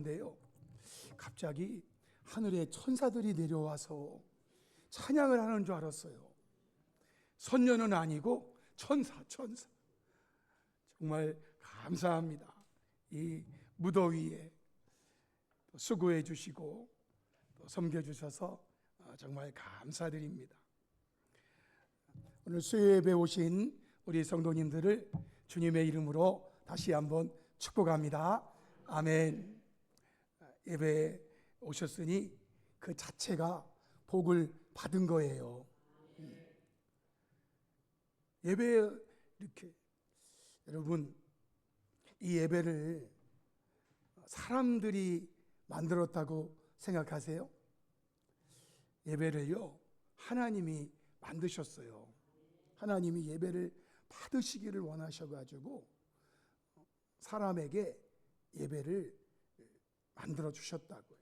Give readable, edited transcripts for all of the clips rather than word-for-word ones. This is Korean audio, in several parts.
데요. 갑자기 하늘에 천사들이 내려와서 찬양을 하는 줄 알았어요. 선녀는 아니고 천사. 정말 감사합니다. 이 무더위에 수고해 주시고 또 섬겨 주셔서 정말 감사드립니다. 오늘 수요예배 오신 우리 성도님들을 주님의 이름으로 다시 한번 축복합니다. 아멘. 예배에 오셨으니 그 자체가 복을 받은 거예요. 예배에 이렇게 여러분, 이 예배를 사람들이 만들었다고 생각하세요? 예배를요, 하나님이 만드셨어요. 하나님이 예배를 받으시기를 원하셔가지고 사람에게 예배를 만들어 주셨다고요.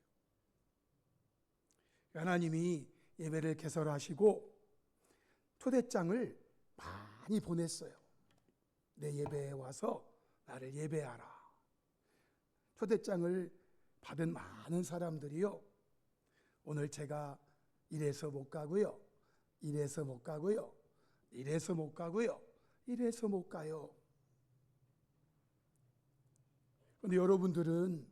하나님이 예배를 개설하시고 초대장을 많이 보냈어요. 내 예배에 와서 나를 예배하라. 초대장을 받은 많은 사람들이요, 오늘 제가 이래서 못 가고요, 이래서 못 가고요, 이래서 못 가고요, 이래서 못 가요. 그런데 여러분들은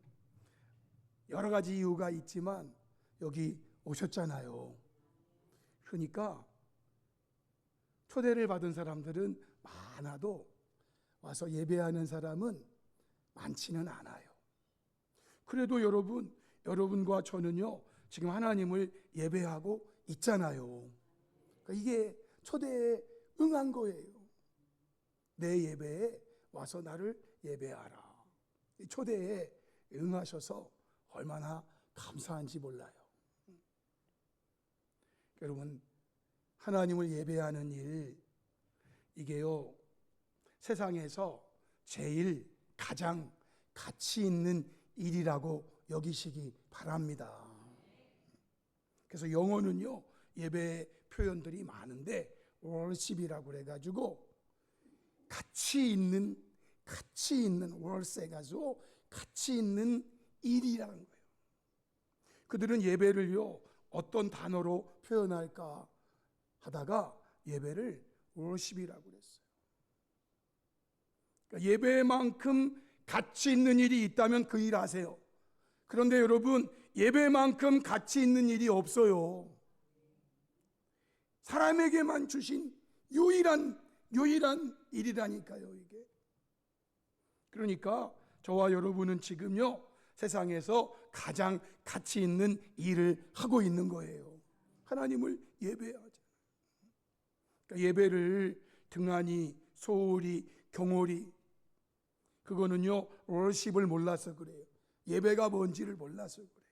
여러 가지 이유가 있지만 여기 오셨잖아요. 그러니까 초대를 받은 사람들은 많아도 와서 예배하는 사람은 많지는 않아요. 그래도 여러분과 저는요, 지금 하나님을 예배하고 있잖아요. 그러니까 이게 초대에 응한 거예요. 내 예배에 와서 나를 예배하라. 이 초대에 응하셔서 얼마나 감사한지 몰라요. 여러분, 하나님을 예배하는 일, 이게요, 세상에서 제일 가장 가치 있는 일이라고 여기시기 바랍니다. 그래서 영어는요, 예배 표현들이 많은데 worship이라고 그래가지고 가치 있는 worship 해가지고 가치 있는 일이라는 거예요. 그들은 예배를요, 어떤 단어로 표현할까 하다가 예배를 worship이라고 그랬어요. 그러니까 예배만큼 가치 있는 일이 있다면 그 일 하세요. 그런데 여러분, 예배만큼 가치 있는 일이 없어요. 사람에게만 주신 유일한 일이라니까요, 이게. 그러니까 저와 여러분은 지금요, 세상에서 가장 가치 있는 일을 하고 있는 거예요. 하나님을 예배하잖아요. 그러니까 예배를 등한히, 소홀히, 경홀히, 그거는요, 월십을 몰라서 그래요. 예배가 뭔지를 몰라서 그래요.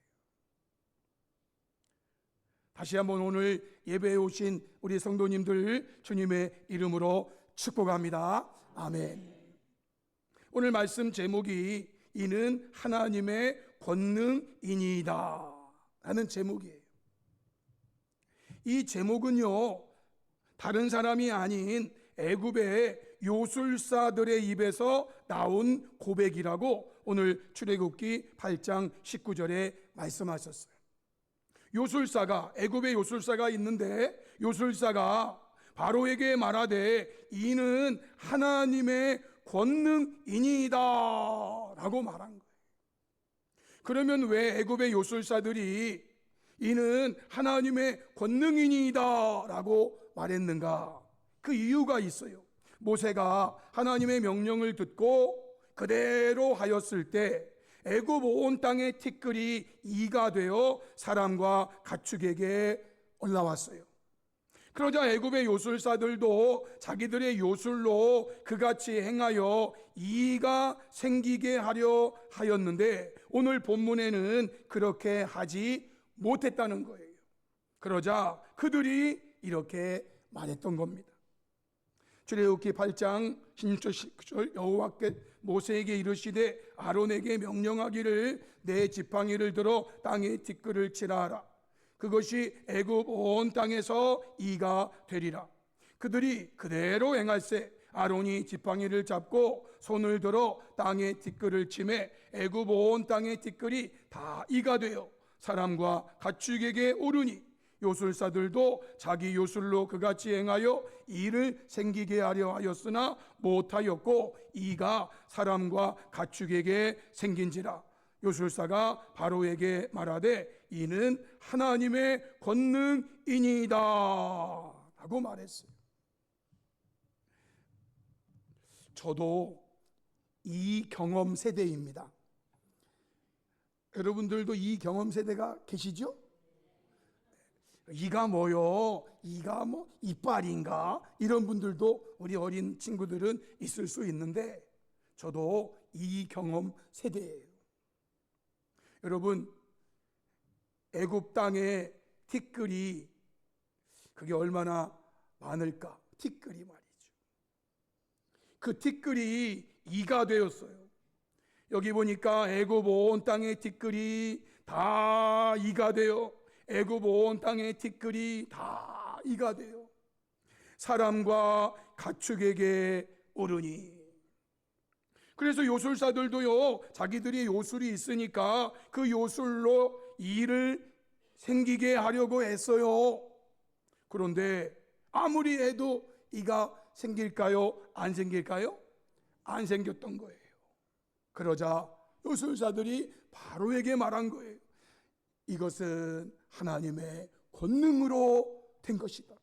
다시 한번 오늘 예배에 오신 우리 성도님들 주님의 이름으로 축복합니다. 아멘. 오늘 말씀 제목이 이는 하나님의 권능이니이다 라는 제목이에요. 이 제목은요, 다른 사람이 아닌 애굽의 요술사들의 입에서 나온 고백이라고 오늘 출애굽기 8장 19절에 말씀하셨어요. 애굽의 요술사가 있는데 요술사가 바로에게 말하되 이는 하나님의 권능이니이다 라고 말한 거예요. 그러면 왜 애굽의 요술사들이 이는 하나님의 권능이니이다 라고 말했는가? 그 이유가 있어요. 모세가 하나님의 명령을 듣고 그대로 하였을 때 애굽 온 땅의 티끌이 이가 되어 사람과 가축에게 올라왔어요. 그러자 애굽의 요술사들도 자기들의 요술로 그같이 행하여 이가 생기게 하려 하였는데 오늘 본문에는 그렇게 하지 못했다는 거예요. 그러자 그들이 이렇게 말했던 겁니다. 출애굽기 8장 16절 19절 여호와께 모세에게 이르시되 아론에게 명령하기를 내 지팡이를 들어 땅에 티끌을 치라 하라. 그것이 애굽 온 땅에서 이가 되리라. 그들이 그대로 행할세 아론이 지팡이를 잡고 손을 들어 땅에 티끌을 치매 애굽 온 땅의 티끌이 다 이가 되어 사람과 가축에게 오르니 요술사들도 자기 요술로 그같이 행하여 이를 생기게 하려 하였으나 못하였고 이가 사람과 가축에게 생긴지라. 요술사가 바로에게 말하되 이는 하나님의 권능이니이다 라고 말했어요. 저도 이 경험 세대입니다. 여러분들도 이 경험 세대가 계시죠? 이가 뭐요? 이가 뭐 이빨인가? 이런 분들도 우리 어린 친구들은 있을 수 있는데 저도 이 경험 세대예요. 여러분, 애굽 땅에 티끌이 그게 얼마나 많을까? 티끌이 말이죠. 그 티끌이 이가 되었어요. 여기 보니까 애굽 온 땅의 티끌이 다 이가 되어 애굽 온 땅의 티끌이 다 이가 되어 사람과 가축에게 오르니. 그래서 요술사들도요, 자기들이 요술이 있으니까 그 요술로 일을 생기게 하려고 했어요. 그런데 아무리 해도 이가 생길까요? 안 생길까요? 안 생겼던 거예요. 그러자 요술사들이 바로에게 말한 거예요. 이것은 하나님의 권능으로 된 것이다.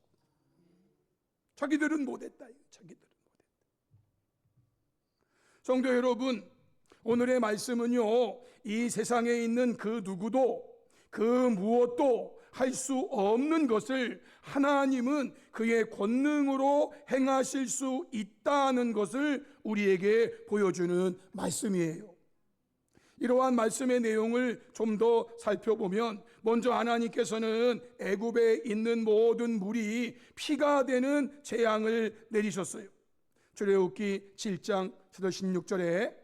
자기들은 못했다. 자기들은 못했다. 성도 여러분, 오늘의 말씀은요, 이 세상에 있는 그 누구도 그 무엇도 할 수 없는 것을 하나님은 그의 권능으로 행하실 수 있다는 것을 우리에게 보여주는 말씀이에요. 이러한 말씀의 내용을 좀 더 살펴보면 먼저 하나님께서는 애굽에 있는 모든 물이 피가 되는 재앙을 내리셨어요. 출애굽기 7장 16절에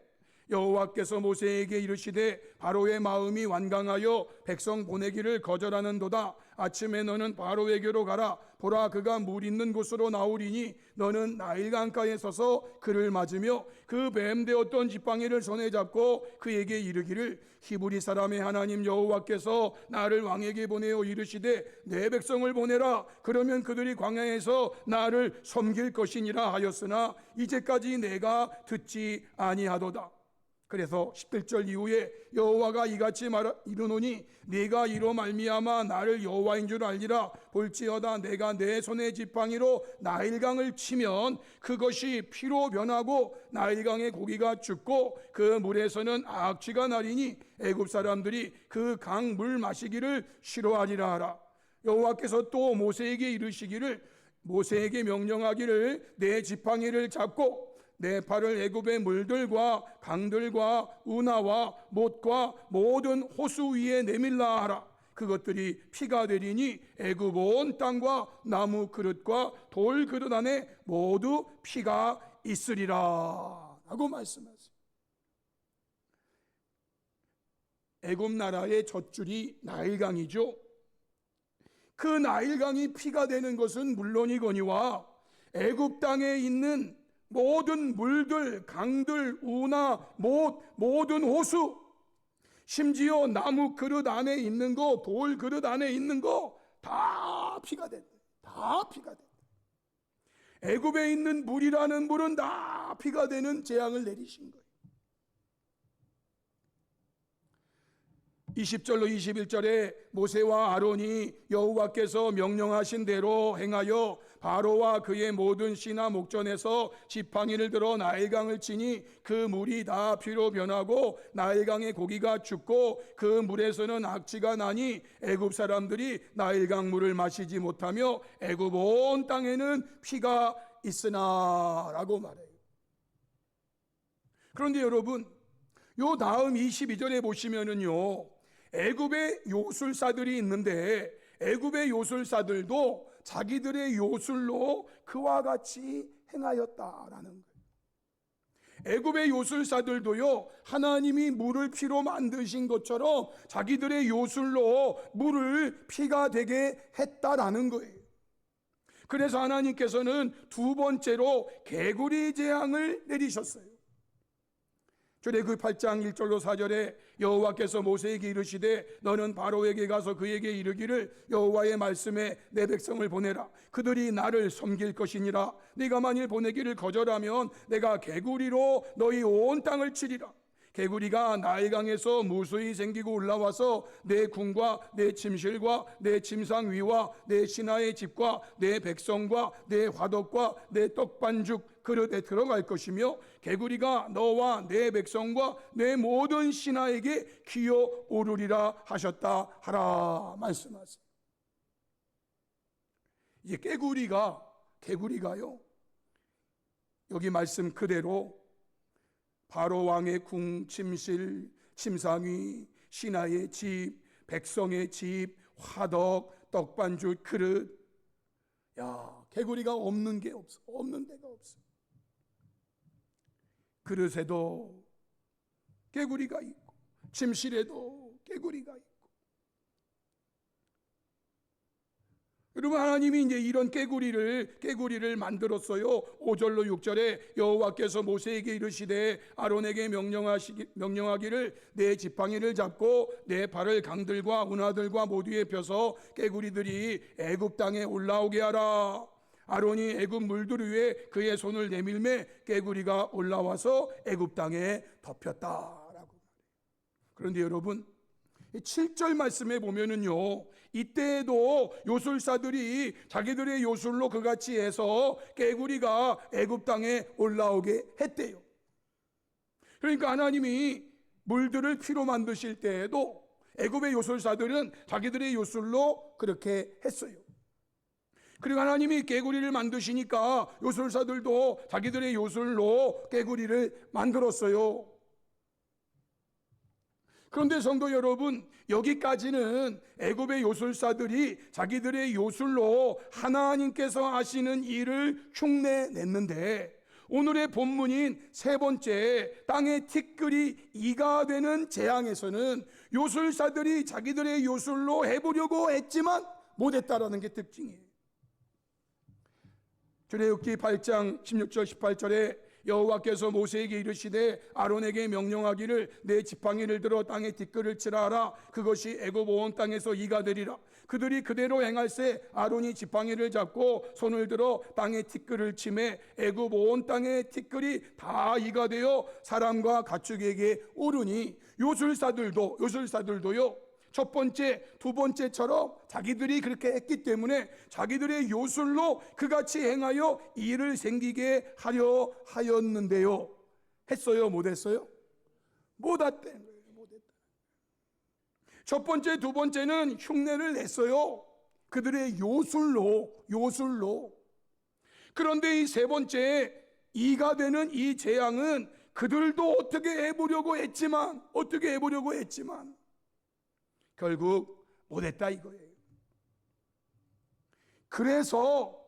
여호와께서 모세에게 이르시되 바로의 마음이 완강하여 백성 보내기를 거절하는도다. 아침에 너는 바로에게로 가라. 보라, 그가 물 있는 곳으로 나오리니 너는 나일 강가에 서서 그를 맞으며 그 뱀 되었던 지팡이를 손에 잡고 그에게 이르기를 히브리 사람의 하나님 여호와께서 나를 왕에게 보내어 이르시되 내 백성을 보내라. 그러면 그들이 광야에서 나를 섬길 것이니라 하였으나 이제까지 내가 듣지 아니하도다. 그래서 11절 이후에 여호와가 이같이 이르노니 네가 이로 말미암아 나를 여호와인 줄 알리라. 볼지어다 내가 내 손의 지팡이로 나일강을 치면 그것이 피로 변하고 나일강의 고기가 죽고 그 물에서는 악취가 나리니 애굽 사람들이 그 강 물 마시기를 싫어하리라 하라. 여호와께서 또 모세에게 이르시기를 모세에게 명령하기를 내 지팡이를 잡고 내 팔을 애굽의 물들과 강들과 운하와 못과 모든 호수 위에 내밀라 하라. 그것들이 피가 되리니 애굽 온 땅과 나무 그릇과 돌 그릇 안에 모두 피가 있으리라 라고 말씀하세요. 애굽 나라의 젖줄이 나일강이죠. 그 나일강이 피가 되는 것은 물론이거니와 애굽 땅에 있는 모든 물들, 강들, 운하, 못, 모든 호수, 심지어 나무 그릇 안에 있는 거, 돌 그릇 안에 있는 거 다 피가 된다. 다 피가 된다. 애굽에 있는 물이라는 물은 다 피가 되는 재앙을 내리신 거예요. 20절로 21절에 모세와 아론이 여호와께서 명령하신 대로 행하여 바로와 그의 모든 씨나 목전에서 지팡이를 들어 나일강을 치니 그 물이 다 피로 변하고 나일강의 고기가 죽고 그 물에서는 악취가 나니 애굽 사람들이 나일강 물을 마시지 못하며 애굽 온 땅에는 피가 있으나 라고 말해요. 그런데 여러분, 요 다음 22절에 보시면은요, 애굽의 요술사들이 있는데 애굽의 요술사들도 자기들의 요술로 그와 같이 행하였다라는 거예요. 애굽의 요술사들도요, 하나님이 물을 피로 만드신 것처럼 자기들의 요술로 물을 피가 되게 했다라는 거예요. 그래서 하나님께서는 두 번째로 개구리 재앙을 내리셨어요. 출애굽기 8장 1절로 4절에 여호와께서 모세에게 이르시되 너는 바로에게 가서 그에게 이르기를 여호와의 말씀에 내 백성을 보내라. 그들이 나를 섬길 것이니라. 네가 만일 보내기를 거절하면 내가 개구리로 너희 온 땅을 치리라. 개구리가 나일강에서 무수히 생기고 올라와서 내 궁과 내 침실과 내 침상 위와 내 신하의 집과 내 백성과 내 화덕과 내 떡반죽 그릇에 들어갈 것이며 개구리가 너와 내 백성과 내 모든 신하에게 기어 오르리라 하셨다 하라 말씀하세요. 이제 개구리가요 여기 말씀 그대로 바로 왕의 궁, 침실, 침상위, 신하의 집, 백성의 집, 화덕, 떡반죽 그릇. 야, 개구리가 없는 게 없어. 없는 데가 없어. 그릇에도 개구리가 있고 침실에도 개구리가 있고. 여러분, 하나님이 이제 이런 개구리를 만들었어요. 5절로 6절에 여호와께서 모세에게 이르시되 아론에게 명령하기를 내 지팡이를 잡고 내 발을 강들과 운하들과 모두에 펴서 개구리들이 애굽 땅에 올라오게 하라. 아론이 애굽 물들 위에 그의 손을 내밀매 개구리가 올라와서 애굽 땅에 덮였다라고 말해요. 그런데 여러분, 7절 말씀에 보면은요, 이때에도 요술사들이 자기들의 요술로 그같이 해서 개구리가 애굽 땅에 올라오게 했대요. 그러니까 하나님이 물들을 피로 만드실 때에도 애굽의 요술사들은 자기들의 요술로 그렇게 했어요. 그리고 하나님이 개구리를 만드시니까 요술사들도 자기들의 요술로 개구리를 만들었어요. 그런데 성도 여러분, 여기까지는 애굽의 요술사들이 자기들의 요술로 하나님께서 하시는 일을 흉내냈는데, 오늘의 본문인 세 번째 땅의 티끌이 이가 되는 재앙에서는 요술사들이 자기들의 요술로 해보려고 했지만 못했다라는 게 특징이에요. 출애굽기 8장 16절 18절에 여호와께서 모세에게 이르시되 아론에게 명령하기를 내 지팡이를 들어 땅에 티끌을 치라 하라. 그것이 애굽 온 땅에서 이가 되리라. 그들이 그대로 행할세 아론이 지팡이를 잡고 손을 들어 땅에 티끌을 치매 애굽 온 땅에 티끌이 다 이가 되어 사람과 가축에게 오르니 요술사들도요 첫 번째, 두 번째처럼 자기들이 그렇게 했기 때문에 자기들의 요술로 그같이 행하여 일을 생기게 하려 하였는데요. 했어요? 못했어요? 못했다는 거예요. 못했다. 첫 번째, 두 번째는 흉내를 냈어요. 그들의 요술로. 그런데 이 세 번째, 이가 되는 이 재앙은 그들도 어떻게 해보려고 했지만 결국 못했다 이거예요. 그래서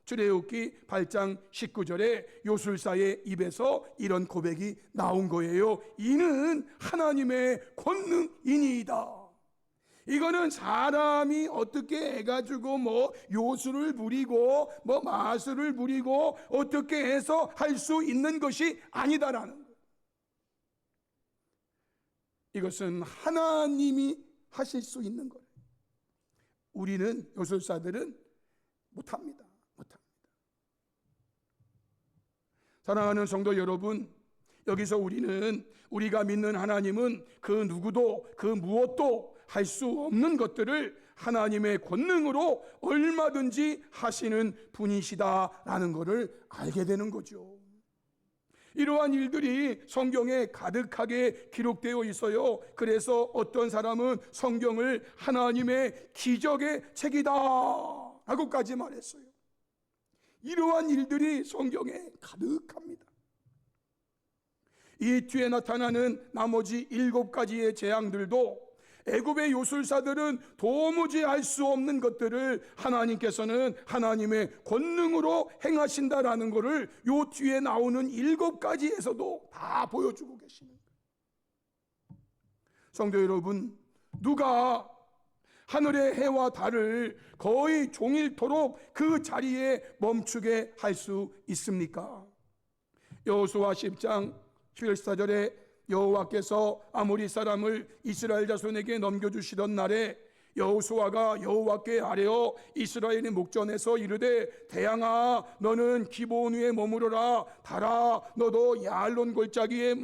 출애굽기 8장 19절에 요술사의 입에서 이런 고백이 나온 거예요. 이는 하나님의 권능이니이다. 이거는 사람이 어떻게 해가지고 요술을 부리고 마술을 부리고 어떻게 해서 할 수 있는 것이 아니다라는 거예요. 이것은 하나님이 하실 수 있는 거예요. 우리는 요술사들은 못합니다. 사랑하는 성도 여러분, 여기서 우리가 믿는 하나님은 그 누구도 그 무엇도 할 수 없는 것들을 하나님의 권능으로 얼마든지 하시는 분이시다라는 것을 알게 되는 거죠. 이러한 일들이 성경에 가득하게 기록되어 있어요. 그래서 어떤 사람은 성경을 하나님의 기적의 책이다 라고까지 말했어요. 이러한 일들이 성경에 가득합니다. 이 뒤에 나타나는 나머지 7가지의 재앙들도 애굽의 요술사들은 도무지 알 수 없는 것들을 하나님께서는 하나님의 권능으로 행하신다라는 것을 요 뒤에 나오는 7가지에서도 다 보여주고 계시는 거예요. 성도 여러분, 누가 하늘의 해와 달을 거의 종일토록 그 자리에 멈추게 할 수 있습니까? 여호수아 10장 14절에 여호와께서 아모리 사람을 이스라엘 자손에게 넘겨주시던 날에 여호수아가 여호와께 아뢰어 이스라엘의 목전에서 이르되 대양아 너는 기브온 위에 머무르라 달아 너도 야알론 골짜기에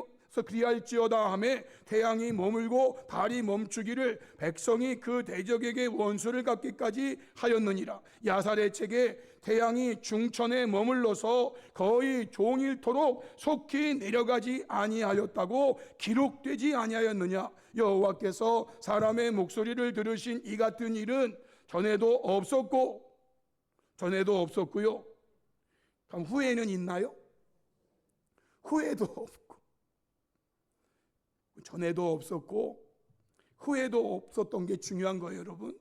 그리할지어다 하매 태양이 머물고 달이 멈추기를 백성이 그 대적에게 원수를 갚기까지 하였느니라. 야살의 책에 태양이 중천에 머물러서 거의 종일토록 속히 내려가지 아니하였다고 기록되지 아니하였느냐. 여호와께서 사람의 목소리를 들으신 이 같은 일은 전에도 없었고요. 그럼 후에는 있나요? 후에도 없고 전에도 없었고 후에도 없었던 게 중요한 거예요, 여러분.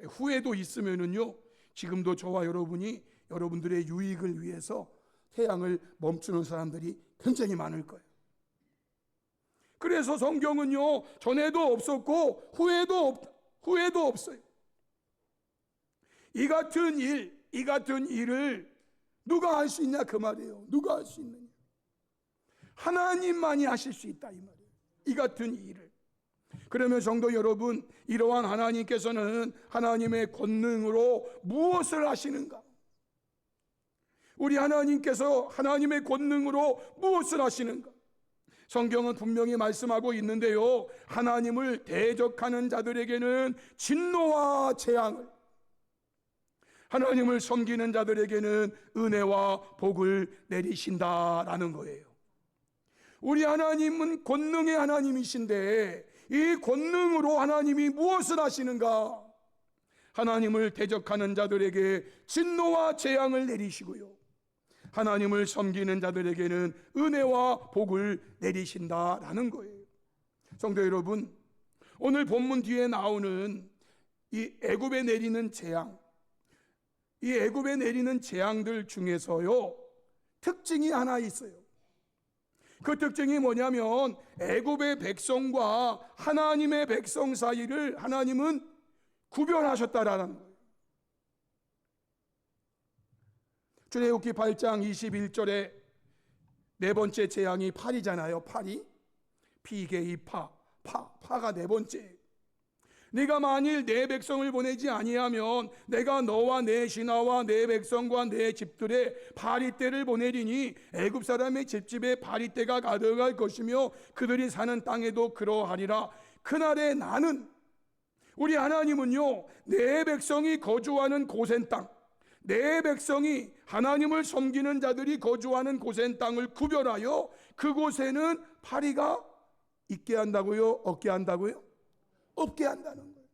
후에도 있으면은요, 지금도 저와 여러분이 여러분들의 유익을 위해서 태양을 멈추는 사람들이 굉장히 많을 거예요. 그래서 성경은요, 전에도 없었고 후에도 없어요. 이 같은 일을 누가 할 수 있냐 그 말이에요. 누가 할 수 있느냐? 하나님만이 하실 수 있다 이 말이에요. 이 같은 일을. 그러면 성도 여러분, 이러한 하나님께서는 하나님의 권능으로 무엇을 하시는가? 우리 하나님께서 하나님의 권능으로 무엇을 하시는가? 성경은 분명히 말씀하고 있는데요, 하나님을 대적하는 자들에게는 진노와 재앙을, 하나님을 섬기는 자들에게는 은혜와 복을 내리신다라는 거예요. 우리 하나님은 권능의 하나님이신데 이 권능으로 하나님이 무엇을 하시는가? 하나님을 대적하는 자들에게 진노와 재앙을 내리시고요, 하나님을 섬기는 자들에게는 은혜와 복을 내리신다라는 거예요. 성도 여러분, 오늘 본문 뒤에 나오는 이 애굽에 내리는 재앙, 이 애굽에 내리는 재앙들 중에서요, 특징이 하나 있어요. 그 특징이 뭐냐면 애굽의 백성과 하나님의 백성 사이를 하나님은 구별하셨다라는 거예요. 출애굽기 8장 21절에 네 번째 재앙이 파리잖아요. 파리, 피개이 파가 네 번째. 네가 만일 내 백성을 보내지 아니하면 내가 너와 내 신하와 내 백성과 내 집들에 파리떼를 보내리니 애굽 사람의 집집에 파리떼가 가득할 것이며 그들이 사는 땅에도 그러하리라. 그날에 나는, 우리 하나님은요, 내 백성이 거주하는 고센 땅, 내 백성이 하나님을 섬기는 자들이 거주하는 고센 땅을 구별하여 그곳에는 파리가 있게 한다고요? 없게 한다고요? 없게 한다는 거예요.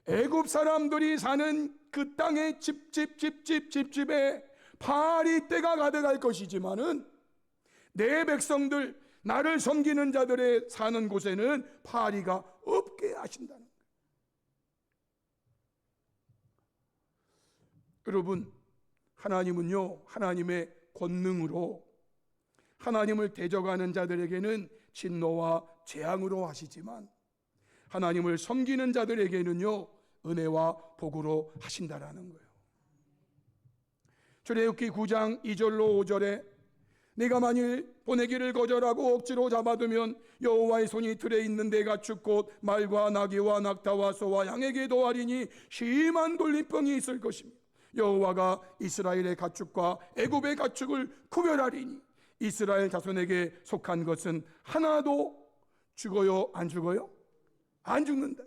애굽 사람들이 사는 그 땅의 집집에 파리떼가 가득할 것이지만은 내 백성들, 나를 섬기는 자들의 사는 곳에는 파리가 없게 하신다는 거예요. 여러분, 하나님은요, 하나님의 권능으로 하나님을 대적하는 자들에게는 진노와 재앙으로 하시지만 하나님을 섬기는 자들에게는요, 은혜와 복으로 하신다라는 거예요. 출애굽기 9장 2절로 5절에 네가 만일 보내기를 거절하고 억지로 잡아두면 여호와의 손이 들에 있는 내 가축 곧 말과 나귀와 낙타와 소와 양에게 도하리니 심한 돌림병이 있을 것이며 여호와가 이스라엘의 가축과 애굽의 가축을 구별하리니 이스라엘 자손에게 속한 것은 하나도 죽어요? 안 죽어요? 안 죽는다.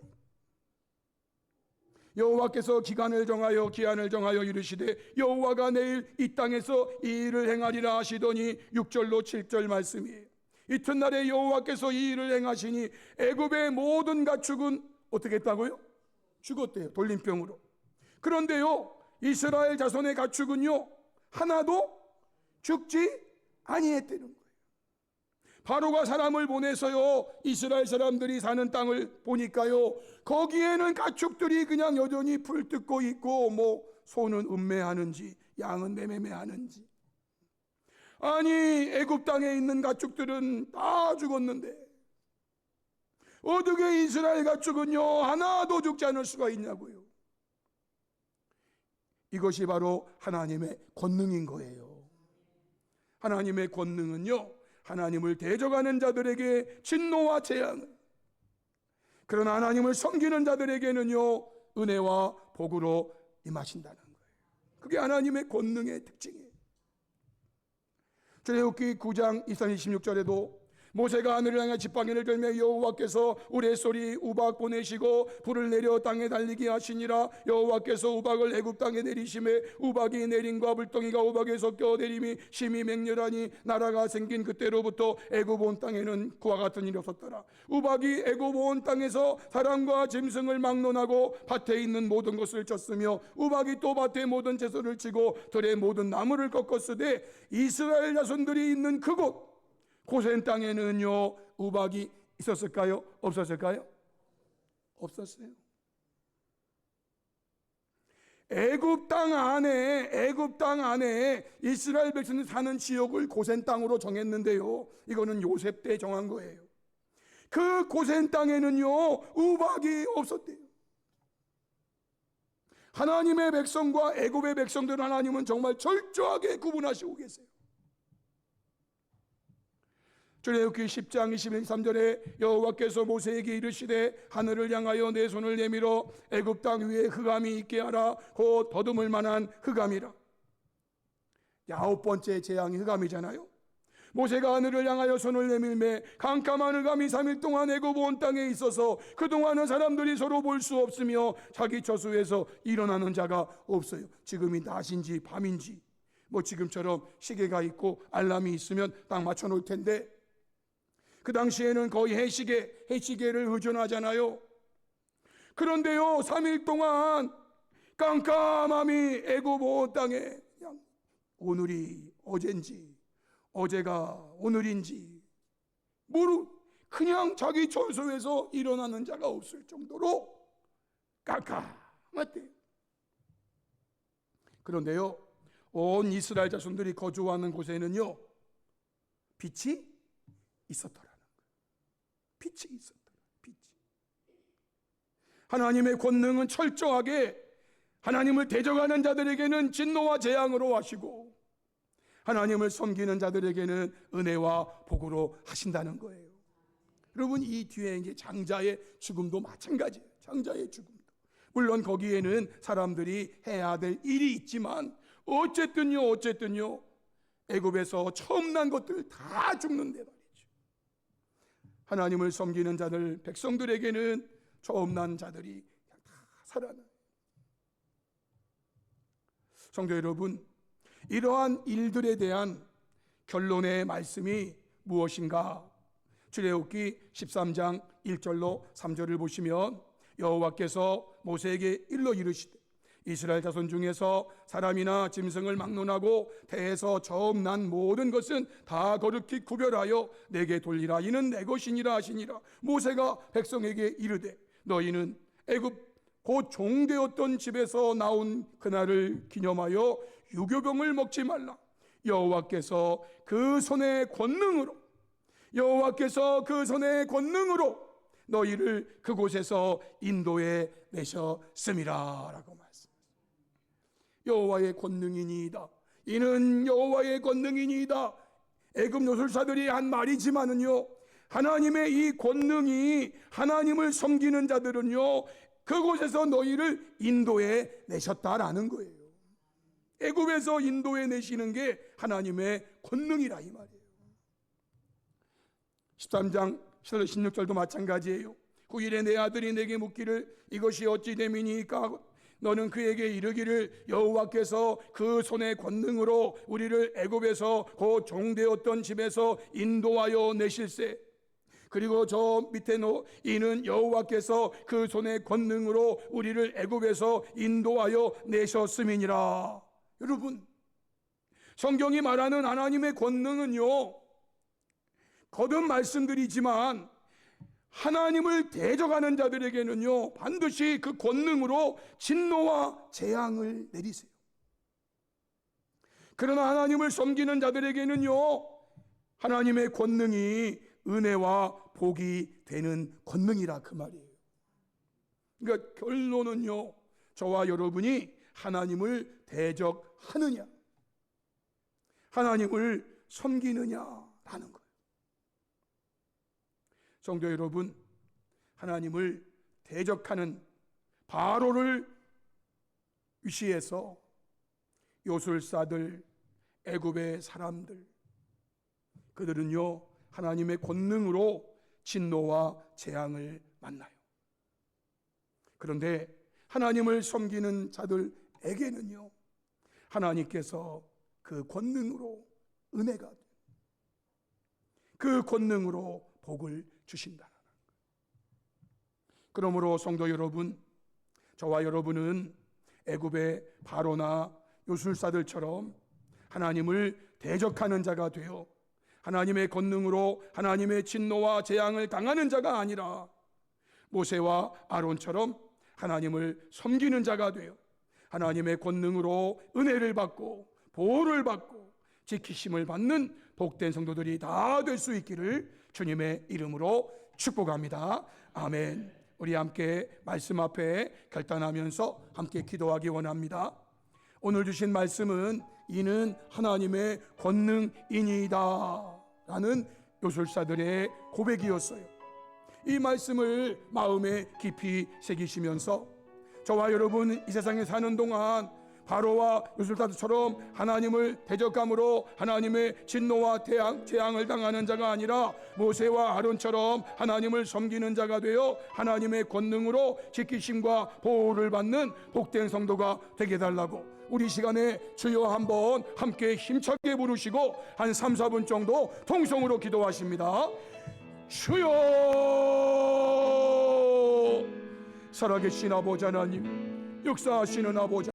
여호와께서 기한을 정하여 이르시되 여호와가 내일 이 땅에서 이 일을 행하리라 하시더니 6절로 7절 말씀이에요. 이튿날에 여호와께서 이 일을 행하시니 애굽의 모든 가축은 어떻게 했다고요? 죽었대요. 돌림병으로. 그런데요, 이스라엘 자손의 가축은요, 하나도 죽지 아니했다는 거예요. 바로가 사람을 보내서요, 이스라엘 사람들이 사는 땅을 보니까요, 거기에는 가축들이 그냥 여전히 풀 뜯고 있고, 뭐 소는 음매하는지 양은 매매하는지, 아니 애굽 땅에 있는 가축들은 다 죽었는데 어떻게 이스라엘 가축은요 하나도 죽지 않을 수가 있냐고요. 이것이 바로 하나님의 권능인 거예요. 하나님의 권능은요 하나님을 대적하는 자들에게 진노와 재앙을, 그러나 하나님을 섬기는 자들에게는요 은혜와 복으로 임하신다는 거예요. 그게 하나님의 권능의 특징이에요. 출애굽기 9장 26절에도 모세가 하늘을 향해 지팡이를 들며 여호와께서 우레소리 우박 보내시고 불을 내려 땅에 달리게 하시니라. 여호와께서 우박을 애굽 땅에 내리심에 우박이 내림과 불덩이가 우박에 섞여 내림이 심히 맹렬하니 나라가 생긴 그때로부터 애굽 온 땅에는 그와 같은 일이 없었더라. 우박이 애굽 온 땅에서 사람과 짐승을 막론하고 밭에 있는 모든 것을 쳤으며 우박이 또 밭의 모든 채소를 치고 들의 모든 나무를 꺾었으되 이스라엘 자손들이 있는 그곳 고센 땅에는요 우박이 있었을까요? 없었을까요? 없었어요. 애굽 땅 안에 이스라엘 백성들이 사는 지역을 고센 땅으로 정했는데요, 이거는 요셉 때 정한 거예요. 그 고센 땅에는요 우박이 없었대요. 하나님의 백성과 애굽의 백성들을 하나님은 정말 철저하게 구분하시고 계세요. 출애굽기 10장 23절에 여호와께서 모세에게 이르시되 하늘을 향하여 내 손을 내밀어 애굽 땅 위에 흑암이 있게 하라. 곧 더듬을 만한 흑암이라. 9번째 재앙이 흑암이잖아요. 모세가 하늘을 향하여 손을 내밀매 캄캄한 흑암이 3일 동안 애굽 온 땅에 있어서 그동안은 사람들이 서로 볼 수 없으며 자기 처소에서 일어나는 자가 없어요. 지금이 낮인지 밤인지, 지금처럼 시계가 있고 알람이 있으면 딱 맞춰 놓을 텐데, 그 당시에는 거의 해시계를 의존하잖아요. 그런데요 3일 동안 깜깜함이 애굽 온 땅에, 그냥 오늘이 어젠지 어제가 오늘인지 그냥 자기 처소에서 일어나는 자가 없을 정도로 깜깜했대요. 그런데요 온 이스라엘 자손들이 거주하는 곳에는요 빛이 있었더라는 거예요. 빛이 있었더라. 빛이. 하나님의 권능은 철저하게 하나님을 대적하는 자들에게는 진노와 재앙으로 하시고 하나님을 섬기는 자들에게는 은혜와 복으로 하신다는 거예요. 여러분, 이 뒤에 이제 장자의 죽음도 마찬가지예요. 장자의 죽음도. 물론 거기에는 사람들이 해야 될 일이 있지만 어쨌든요 애굽에서 처음 난 것들 다 죽는데 말이죠. 하나님을 섬기는 자들, 백성들에게는 처음 난 자들이 다 살아나요. 성도 여러분, 이러한 일들에 대한 결론의 말씀이 무엇인가? 출애굽기 13장 1절로 3절을 보시면 여호와께서 모세에게 일러 이르시되 이스라엘 자손 중에서 사람이나 짐승을 막론하고 태에서 처음 난 모든 것은 다 거룩히 구별하여 내게 돌리라. 이는 내 것이니라 하시니라. 모세가 백성에게 이르되 너희는 애굽 곧 종되었던 집에서 나온 그날을 기념하여 유교병을 먹지 말라. 여호와께서 그 손의 권능으로 너희를 그곳에서 인도해 내셨음이라 라고 말씀하셨습니다. 여호와의 권능이니이다. 이는 여호와의 권능이니이다. 애굽 노술사들이 한 말이지만은요, 하나님의 이 권능이 하나님을 섬기는 자들은요 그곳에서 너희를 인도해 내셨다라는 거예요. 애굽에서 인도해 내시는 게 하나님의 권능이라 이 말이에요. 13장 16절도 마찬가지예요. 9일에 내 아들이 내게 묻기를 이것이 어찌 됨이니까 너는 그에게 이르기를 여호와께서 그 손의 권능으로 우리를 애굽에서 곧 종되었던 집에서 인도하여 내실세. 그리고 저 밑에 이는 여호와께서 그 손의 권능으로 우리를 애굽에서 인도하여 내셨음이니라. 여러분, 성경이 말하는 하나님의 권능은요, 거듭 말씀드리지만 하나님을 대적하는 자들에게는요 반드시 그 권능으로 진노와 재앙을 내리세요. 그러나 하나님을 섬기는 자들에게는요 하나님의 권능이 은혜와 복이 되는 권능이라 그 말이에요. 그러니까 결론은요, 저와 여러분이 하나님을 대적하느냐, 하나님을 섬기느냐라는 거예요. 성도 여러분, 하나님을 대적하는 바로를 위시해서 요술사들, 애굽의 사람들, 그들은요 하나님의 권능으로 진노와 재앙을 만나요. 그런데 하나님을 섬기는 자들에게는요 하나님께서 그 권능으로 은혜가, 그 권능으로 복을 주신다는 거예요. 그러므로 성도 여러분, 저와 여러분은 애굽의 바로나 요술사들처럼 하나님을 대적하는 자가 되어 하나님의 권능으로 하나님의 진노와 재앙을 당하는 자가 아니라 모세와 아론처럼 하나님을 섬기는 자가 되어 하나님의 권능으로 은혜를 받고 보호를 받고 지키심을 받는 복된 성도들이 다 될 수 있기를 주님의 이름으로 축복합니다. 아멘. 우리 함께 말씀 앞에 결단하면서 함께 기도하기 원합니다. 오늘 주신 말씀은 이는 하나님의 권능이니이다 라는 요술사들의 고백이었어요. 이 말씀을 마음에 깊이 새기시면서 저와 여러분 이 세상에 사는 동안 바로와 요술사들처럼 하나님을 대적함으로 하나님의 진노와 재앙을 당하는 자가 아니라 모세와 아론처럼 하나님을 섬기는 자가 되어 하나님의 권능으로 지키심과 보호를 받는 복된 성도가 되게 달라고 우리 시간에 주여 한번 함께 힘차게 부르시고 한 3, 4분 정도 통성으로 기도하십니다. 주여, 살아계신 아버지 하나님, 역사하시는 아버지